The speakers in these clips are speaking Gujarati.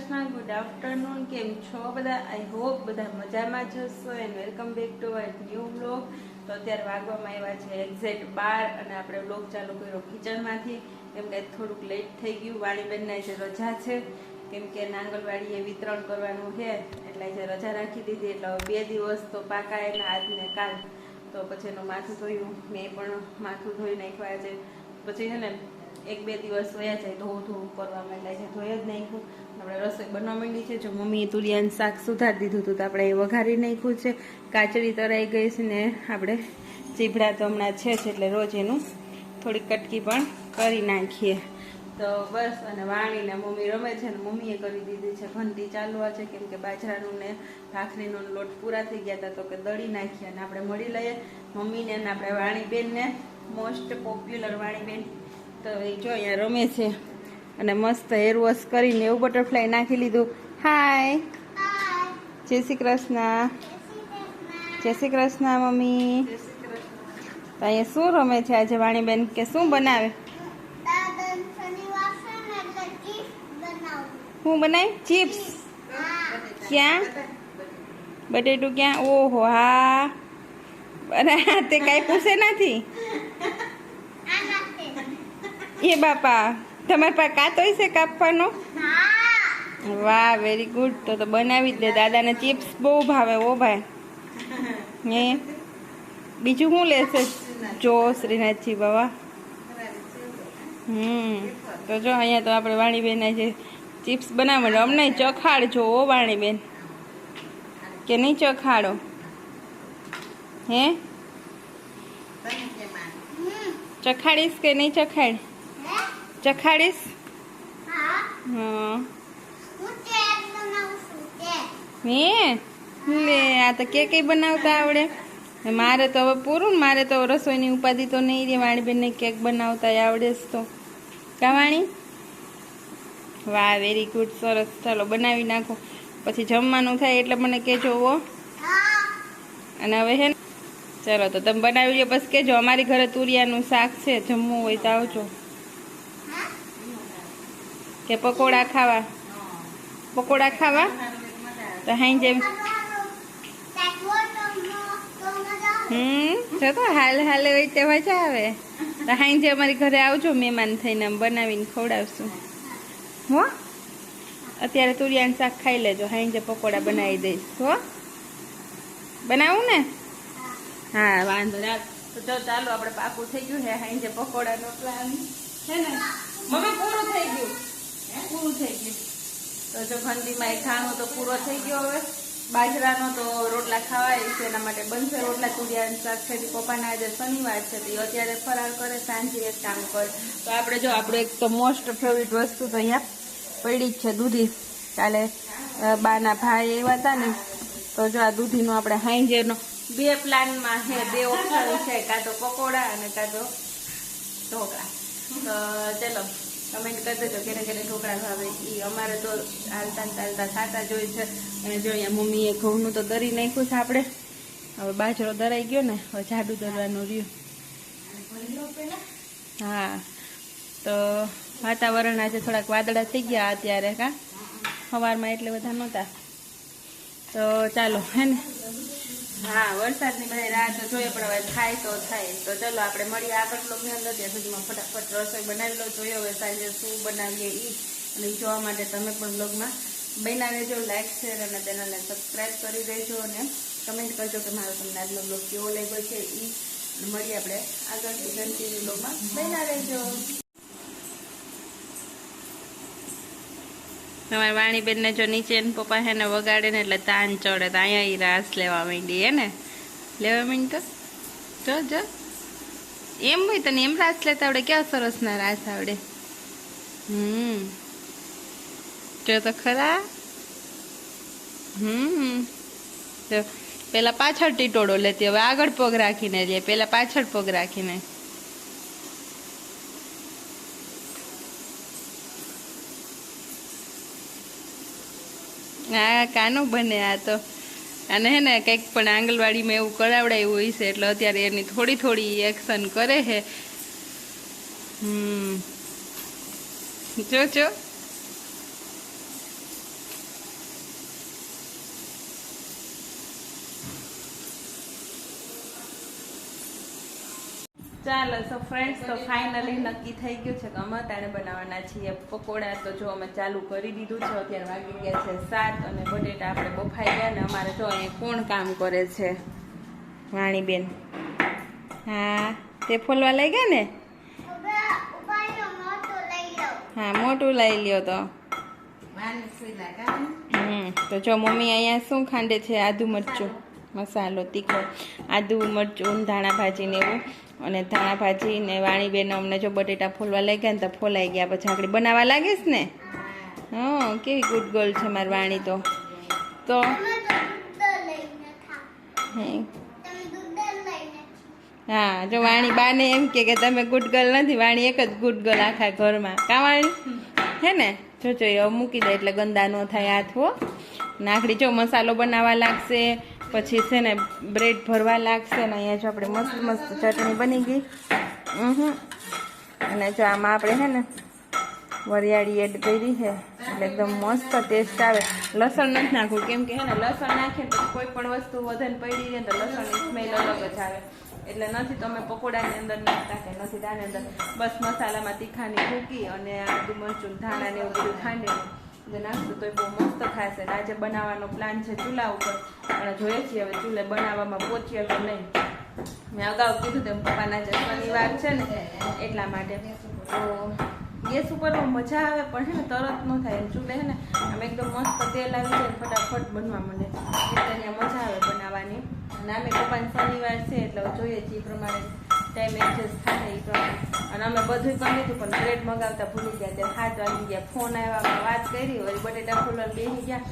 Krishna, good afternoon. કેમ છો બધા? આઈ હોપ બધા મજામાં જ હશો and welcome back to our new blog. તો અત્યારે વાગવામાં આવ્યા છે એક્ઝેક્ટ 12 અને આપણે બ્લોગ ચાલુ કર્યો કિચનમાંથી, કેમ કે થોડુંક લેટ થઈ ગયું. વાણીબેનના જે રજા છે, કેમ કે આંગણવાડીએ વિતરણ કરવાનું છે એટલે જે રજા રાખી દીધી, એટલે 2 દિવસ તો પાકા એના આજ ને કાલ. તો પછી એનું માથું ધોયું, મેં પણ માથું ધોઈ નાખ્યું આજે. પછી છે ને 1-2 દિવસ વયા જાય ધોવું કરવા માંડ્યા છે, ધોઈ જ નાખ્યું. આપણે રસોઈ બનવા માંડી છે. જો મમ્મીએ તુરિયાનું શાક સુધારી દીધું હતું તો આપણે એ વઘારી નાખ્યું છે. કાચડી તરાઈ ગઈ છે ને આપણે ચીભડા તો હમણાં છે જ, એટલે રોજ એનું થોડીક કટકી પણ કરી નાખીએ. તો બસ, અને વાણીને મમ્મી રમે છે ને મમ્મીએ કરી દીધી છે ઘંટી ચાલવા છે, કેમ કે બાજરાનું ને ભાખરીનો લોટ પૂરા થઈ ગયા હતા તો કે દળી નાખીએ. અને આપણે મળી લઈએ મમ્મીને અને આપણે વાણીબેનને, મોસ્ટ પોપ્યુલર વાણીબેન. તો એ જો અહીંયા રમે છે અને મસ્ત હેર વોશ કરીને એવું બટરફ્લાય નાખી લીધું. હાય, જય શ્રી કૃષ્ણ. જય શ્રી કૃષ્ણ મમ્મી. તો અહીંયા શું રમે છે આજે વાણીબેન, કે શું બનાવે? શું બનાવી? ચિપ્સ. ક્યાં બટેટું ક્યાં? ઓહો હા, અરે તે કાંઈ પૂછે નથી એ બાપા. તમારી પાસે કાતો છે કાપવાનો? વાહ, વેરી ગુડ. તો બનાવી જ દે. દાદાને ચિપ્સ બહુ ભાવે. ઓ ભાઈ, હે બીજું શું લેશે? જો શ્રીનાથજી બાબા. તો જો અહીંયા તો આપણે વાણીબેન જે ચિપ્સ બનાવવા અમને ચખાડજો ઓ વાણીબેન, કે નહીં ચખાડો? હે ચખાડીશ કે નહીં ચખાડ? ચખાડીશ? હા. હે લે, આ તો કે કઈ બનાવતા આવડે? મારે તો હવે પૂરું ને, મારે તો રસોઈની ઉપાધિ તો નહીં રે. વાણીબેનને કેક બનાવતા આવડે જ તો. કાવાણી? વાહ, વેરી ગુડ, સરસ. ચાલો બનાવી નાખો, પછી જમવાનું થાય એટલે મને કહેજો હો. અને હવે હે ને, ચાલો તો તમે બનાવી લો પછી કહેજો. અમારી ઘરે તુરિયાનું શાક છે, જમવું હોય તો આવજો. કે પકોડા ખાવા? પકોડા ખાવા તો હાઈ જેમ જો તો હાલ હાલે હોય તે મજા આવે. તો હાઈ જે અમારી ઘરે આવજો મહેમાન થઈને, બનાવીને ખવડાવશું હો. અત્યારે તુરિયાનું શાક ખાઈ લેજો, હાઈ જે પકોડા બનાવી દઈશ હો. બનાવું ને? હા, વાંધો ના. તો ચાલો, આપણે પાકું થઈ ગયું છે હાઈ જે પકોડાનો પ્લાન છે ને મમ્મી. પૂરું થઈ ગયું, પૂરું થઈ ગયું. તો જો ઘંટીમાં એક ખાણો તો પૂરો થઈ ગયો. હવે બાજરાનો તો રોટલા ખાવાય છે, એના માટે બનશે રોટલા. તુરિયાનું શાક છે. પપ્પાના આજે શનિવાર છે તો અત્યારે ફરાર કરે, સાંજે એક કામ કરે. તો આપણે જો આપણું એક તો મોસ્ટ ફેવરિટ વસ્તુ તો અહીંયા પડી જ છે, દૂધી. કાલે બાના ભાઈ એવા હતા ને, તો જો આ દૂધીનો આપણે હાઈજેનો 2 પ્લાનમાં છે, 2 ઓપ્શન છે, કાં તો પકોડા અને કાં તો ઢોકળા. તો ચલો કમેન્ટ કરી દેજો કેને કેને ઢોકળા ભાવે. એ અમારે તો હાલતા ચાલતા ખાતા જ હોય છે. અને જો અહીંયા મમ્મીએ ઘઉંનું તો દરી નાખ્યું છે આપણે. હવે બાજરો દરાઈ ગયો ને, હવે જાડું દરવાનું રહ્યું. હા, તો વાતાવરણ આજે થોડાક વાદળા થઈ ગયા અત્યારે, કા સવારમાં એટલે બધા નહોતા. તો ચાલો હે ને, હા વરસાદની બધા રાહ તો જોઈએ, પણ હવે થાય તો થાય. તો ચલો આપણે મળીએ આગળ બ્લોગની અંદર. ત્યાં સુધીમાં ફટાફટ રસોઈ બનાવી લો, જોઈએ હવે સાંજે શું બનાવીએ એ. અને જોવા માટે તમે પણ બ્લોગમાં બન્યા રહેજો, લાઈક શેર અને ચેનલને સબસ્ક્રાઈબ કરી દેજો. અને કમેન્ટ કરજો કે મારો તમને આજનો બ્લોગ કેવો લાગ્યો છે એ. મળીએ આપણે આગળ કન્ટિન્યુ બ્લોગમાં, બન્યા રહેજો. તમારી વાણીબેનને જો નીચે પપ્પા હે ને વગાડે ને એટલે તાન ચડે, તો અહીંયા એ રાસ લેવા માંડી. હે ને લેવા માંડી. તો જો એમ હોય તને એમ રાસ લેતા આવડે? કેવા સરસ ના રાસ આવડે. જો તો ખરા. તો પેલા પાછળ ટીટોડો લેતી, હવે આગળ પગ રાખીને લે. પેલા પાછળ પગ રાખીને. હા, કાનું બને આ તો. અને હે ને કંઈક પણ આંગણવાડીમાં એવું કરાવડાયું હોય છે, એટલે અત્યારે એની થોડી થોડી એક્શન કરે છે. જો ચાલો સો ફ્રેન્ડ્સ, તો ફાઇનલી નક્કી થઈ ગયું છે કે અમે તાણે બનાવવાના છીએ પકોડા. તો જો અમે ચાલુ કરી દીધું છે. અત્યારે વાગી ગયા છે 7 અને બટેટા આપણે બફાઈ ગયા. ને અમારે જો અહીંયા કોણ કામ કરે છે? વાણીબેન. હા, તે ફોલવા લઈ ગયા ને? હા, મોટું લઈ લ્યો તો. તો જો મમ્મી અહીંયા શું ખાંડે છે? આદુ મરચું મસાલો તીખો, આદુ મરચું, ધાણા ભાજી ને એવું. અને ધાણા ભાજી ને વાણીબેન અમને જો બટેટા ફોલવા લઈ ગયા ને તો ફોલાઈ ગયા. પછી આપણે બનાવવા લાગીશ ને. હા, કેવી ગુડ ગર્લ છે મારી વાણી. તો હા, જો વાણી બાને એમ કે તમે ગુડ ગર્લ નથી. વાણી એક જ ગુડ ગર્લ આખા ઘરમાં. કા વાણી? હે ને? જો એ મૂકી દે એટલે ગંદા ન થાય હાથ. હો નાખડી જો મસાલો બનાવવા લાગશે. પછી છે ને બ્રેડ ભરવા લાગશે. ને અહીંયા જો આપણે મસ્ત મસ્ત ચટણી બની ગઈ. અને જો આમાં આપણે છે ને વરિયાળી એડ કરી છે એટલે એકદમ મસ્ત ટેસ્ટ આવે. લસણ નથી નાખવું કેમ કે હે ને લસણ નાખીએ તો કોઈ પણ વસ્તુ વધારે પડી જાય તો લસણની સ્મેલ અલગ જ આવે. એટલે નથી તમે પકોડાની અંદર નાખતા કે નથી આની અંદર. બસ મસાલામાં તીખાની ભૂકી અને આદુ મરચું ધાણા ને એવું બધું ખાંડીને નાખશું તો એ બહુ મસ્ત ખાશે. આજે બનાવવાનો પ્લાન છે ચૂલા ઉપર, અને જોઈએ છીએ હવે ચૂલે બનાવવામાં પહોંચીએ કે નહીં. મેં અગાઉ કીધું તેમ પપ્પાના જે શનિવાર છે ને એટલા માટે. તો ગેસ ઉપર મજા આવે પણ હે ને તરત ન થાય. ચૂલે હે ને આમ એકદમ મસ્ત તેલ આવી જાય ફટાફટ બનવા માંડે એટલે અહીંયા મજા આવે બનાવવાની. અને અમે પપ્પાને શનિવાર છે એટલે જોઈએ છીએ એ પ્રમાણે ટાઈમ એડજસ્ટ થાય એ પ્રમાણે. અને અમે બધું કરી લીધું પણ બ્રેડ મગાવતા ભૂલી ગયા. ત્યારે 7 વાગી ગયા. ફોન આવ્યા, વાત કરી, વળી બટેટા ફોલવા બેસી ગયા.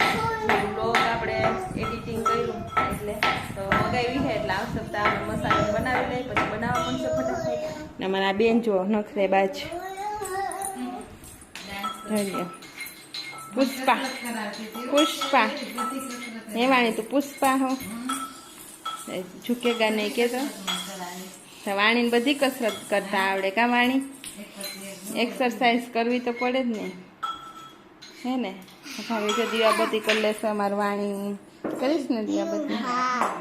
બ્લોગ આપણે એડિટિંગ કર્યું એટલે તો મગાવી છે એટલે આ સપ્તાહ અમે મસાલો બનાવી લઈએ પછી બનાવવા મળશે ફટાફટ. ને અમારા બેન જો નખરે બાજ પુષ્પા પુષ્પા વાણી તું પુષ્પા હો ઝુકેગા નહીં કે તો વાણીને બધી કસરત કરતા આવડે. કા વાણી? એક્સરસાઇઝ કરવી તો પડે જ ને, હે ને? હવે જો દીવાબત્તી કરી લેશે અમારું વાણી. કરીશ ને દીવાબત્તી?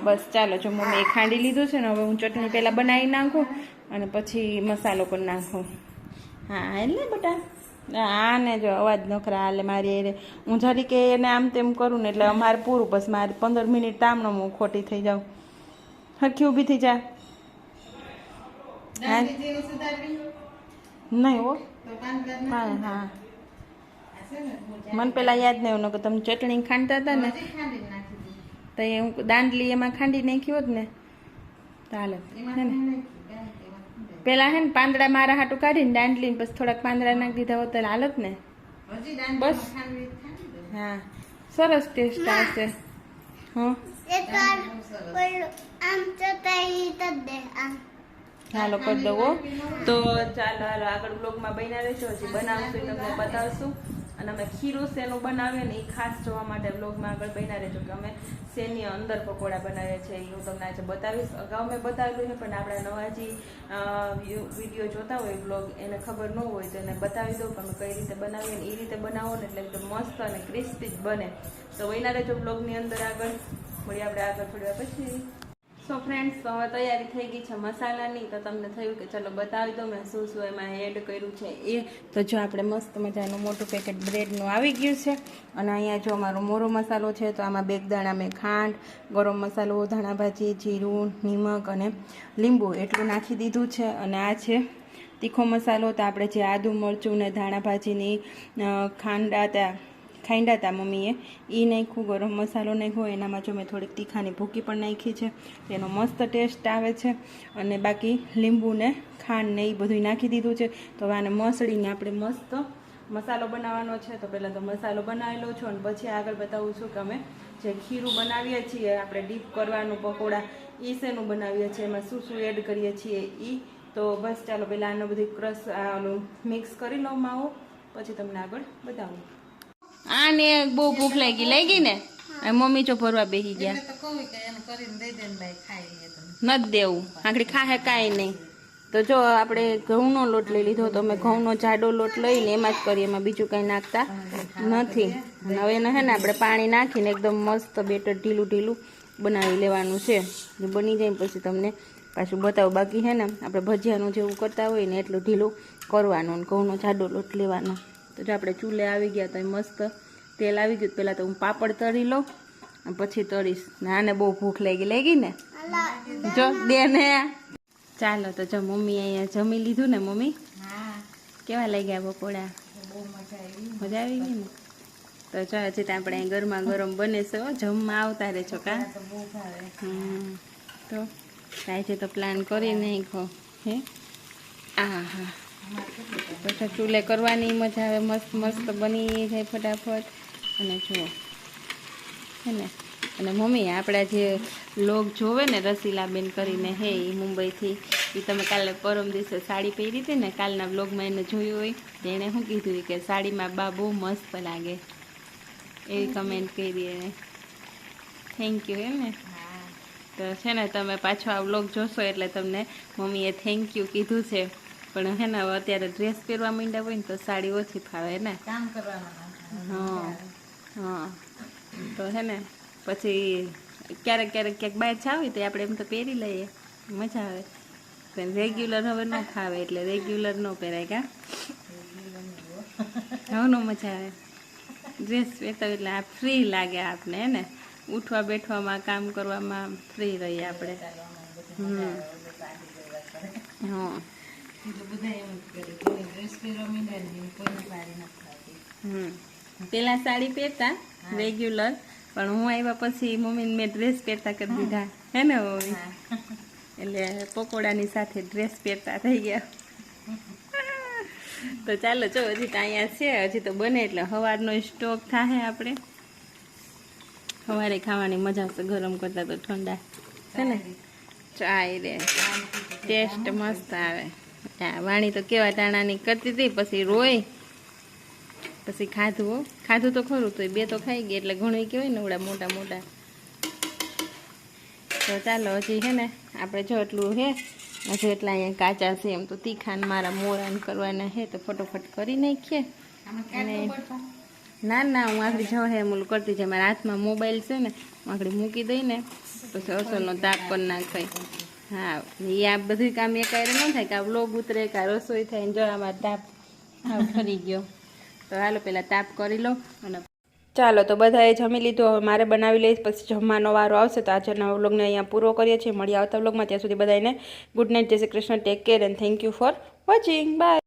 બસ ચાલો. જો મમ્મીએ ખાંડી લીધું છે ને હવે હું ચટણી પહેલાં બનાવી નાખું અને પછી મસાલો કરી નાખું. હા એટલે બેટા હા ને જો અવાજ નખરા હાલે મારી. હું જરી કે એને આમ તેમ કરું ને એટલે અમારે પૂરું. બસ મારે 15 મિનિટ તામનો હું ખોટી થઈ જાઉં. હરખી ઊભી થઈ જા. નહીં હો હા મને પેલા યાદ નહીં એવું કે તમે ચટણી ખાંડતા હતા ને તો એ હું દાંડલી એમાં ખાંડી નાખી હોત ને ચાલે. પેલા હે ને પાંદડા મારા હાટું કાઢીને દાંડલી પછી થોડાક પાંદડા નાખી દીધા હોત તો હાલત ને. બસ હા સરસ ટેસ્ટ આવશે. હા હાલો કરી દો. તો ચાલો હાલો આગળ બ્લોગમાં બન્યા રહેશો. હજી બનાવશું તમને બતાવશું. અને અમે ખીરું શેનું બનાવીએ ને એ ખાસ જોવા માટે બ્લોગમાં આગળ બન્યા રહેજો કે અમે શેની અંદર પકોડા બનાવીએ છીએ એ હું તમને આજે બતાવીશ. અગાઉ મેં બતાવેલું છે પણ આપણા નવા જે વિડીયો જોતા હોય બ્લોગ એને ખબર ન હોય તો એને બતાવી દઉં કે અમે કઈ રીતે બનાવીએ ને એ રીતે બનાવો ને એટલે એકદમ મસ્ત અને ક્રિસ્પી જ બને. તો બન્યા રહેજો બ્લોગની અંદર આગળ. મળીએ આપણે આગળ થોડી વાર પછી. સો ફ્રેન્ડ્સ, તો હવે તૈયારી થઈ ગઈ છે મસાલાની. તો તમને થયું કે ચલો બતાવી દો મેં શું શું એમાં એડ કર્યું છે એ. તો જો આપણે મસ્ત મજાનું મોટું પેકેટ બ્રેડનું આવી ગયું છે. અને અહીંયા જો અમારો મોરો મસાલો છે તો આમાં 2 દાણા મેં ખાંડ, ગરમ મસાલો, ધાણા ભાજી, જીરું, નિમક અને લીંબુ એટલું નાખી દીધું છે. અને આ છે તીખો મસાલો. તો આપણે જે આદુ મરચું ને ધાણા ભાજીની ખાંડા હતા મમ્મીએ એ નાખ્યું. ગરમ મસાલો નાખ્યો. એનામાં જો મેં થોડીક તીખાની ભૂકી પણ નાખી છે. એનો મસ્ત ટેસ્ટ આવે છે. અને બાકી લીંબુ ને ખાંડ ને એ બધું નાખી દીધું છે. તો હવે આને મસળીને આપણે મસ્ત મસાલો બનાવવાનો છે. તો પહેલાં તો મસાલો બનાવી લો છો અને પછી આગળ બતાવું છું કે અમે જે ખીરું બનાવીએ છીએ આપણે ડીપ કરવાનું પકોડા એ શેનું બનાવીએ છીએ, એમાં શું શું એડ કરીએ છીએ એ. તો બસ ચાલો પહેલાં આનો બધી ક્રશ મિક્સ કરી લઉં માવો, પછી તમને આગળ બતાવું. આને બહુ ભૂખ લાગી ને મમ્મી જો ભરવા બેસી ગયા. નથી દેવું આખડી ખાહે કાંઈ નહીં. તો જો આપણે ઘઉંનો લોટ લઈ લીધો તો અમે ઘઉંનો જાડો લોટ લઈને એમાં જ કરીએ, એમાં બીજું કંઈ નાખતા નથી. હવે એને હે ને આપણે પાણી નાખીને એકદમ મસ્ત બેટર ઢીલું ઢીલું બનાવી લેવાનું છે. બની જાય પછી તમને પાછું બતાવું. બાકી છે ને આપણે ભજીયાનું જેવું કરતા હોય ને એટલું ઢીલું કરવાનું ને ઘઉંનો જાડો લોટ લેવાનો. તો જો આપણે ચૂલે આવી ગયા તો મસ્ત તેલ આવી ગયું. પહેલાં તો હું પાપડ તળી લઉં અને પછી તળીશ. ને આને બહુ ભૂખ લાગી ને જો દે ને. ચાલો તો જો મમ્મી અહીંયા જમી લીધું ને. મમ્મી કેવા લાગ્યા પકોડા? મજા આવી ગઈ ને. તો જો હજી તો આપણે ગરમા ગરમ બને છે. જમવા આવતા રહેજો કા. તો આજે તો પ્લાન કરી નાખો હે. હા હા પછી ચૂલે કરવાની મજા આવે. મસ્ત મસ્ત બની જાય ફટાફટ. અને જુઓ હે ને. અને મમ્મી આપણા જે લોગ જોવે ને રસીલાબેન કરીને હે એ મુંબઈથી, એ તમે કાલે પરમ દિવસે સાડી પહેરી હતી ને, કાલના બ્લોગમાં એને જોયું હોય તો એણે શું કીધું કે સાડીમાં બા બહુ મસ્ત લાગે એવી કમેન્ટ કરી એને. થેન્ક યુ એમ ને. તો છે ને તમે પાછો આ વ્લોગ જોશો એટલે તમને મમ્મીએ થેન્ક યુ કીધું છે. પણ હે ને અત્યારે ડ્રેસ પહેરવા માંડ્યા હોય ને તો સાડી ઓછી ફાવે ને. કામ કરવાનું. હા તો હે ને પછી ક્યારેક ક્યાંક બહાર જાવી તો આપણે એમ તો પહેરી લઈએ, મજા આવે. પણ રેગ્યુલર હવે ન ફાવે એટલે રેગ્યુલર ન પહેરાય કા. હવે ન મજા આવે ડ્રેસ પહેરતા એટલે આ ફ્રી લાગે આપને હે ને. ઉઠવા બેઠવામાં કામ કરવામાં ફ્રી રહીએ આપણે. હા પેલા સાડી પહેરતા રેગ્યુલર, પણ હું આવ્યા પછી મમ્મીને મેં ડ્રેસ પહેરતા કરી દીધા હે ને મમ્મી. એટલે પકોડાની સાથે ડ્રેસ પહેરતા થઈ ગયા. તો ચાલો જો હજી તો અહીંયા છે, હજી તો બને એટલે સવારનો સ્ટોક થાય. આપણે સવારે ખાવાની મજા આવશે, ગરમ કરતા તો ઠંડા છે ને. ચાય રે ટેસ્ટ મસ્ત આવે. વાણી તો કેવા ટાણાની કરતી હતી, પછી રોય, પછી ખાધું તો ખરું, તો બે તો ખાઈ ગઈ એટલે ઘણું કહેવાય ને ઓડા મોટા મોટા. તો ચાલો હજી છે ને આપણે જો એટલું હે હજી એટલા અહીંયા કાચા છે એમ તો તીખાન મારા મોરાન કરવાના છે તો ફટોફટ કરી નાખીએ. અને ના હું આખડી જો હે મૂલ કરતી છે. મારા હાથમાં મોબાઈલ છે ને, આખડી મૂકી દઈ ને પછી અસલનો તાપ કરી નાખાય. હા એ આ બધું કામ એકાયરે ન થાય કે આ વ્લોગ ઉતરે કે રસોઈ થાય ને જો આમાં તાપ ફરી ગયો. તો હાલો પહેલાં તાપ કરી લો. અને ચાલો તો બધાએ જમી લીધું. હવે મારે બનાવી લઈશ, પછી જમવાનો વારો આવશે. તો આજના વ્લોગને અહીંયા પૂરો કરીએ છીએ. મળીએ આવતા વ્લોગમાં. ત્યાં સુધી બધાને ગુડ નાઇટ, જય Shri Krishna, take care and thank you for watching. By.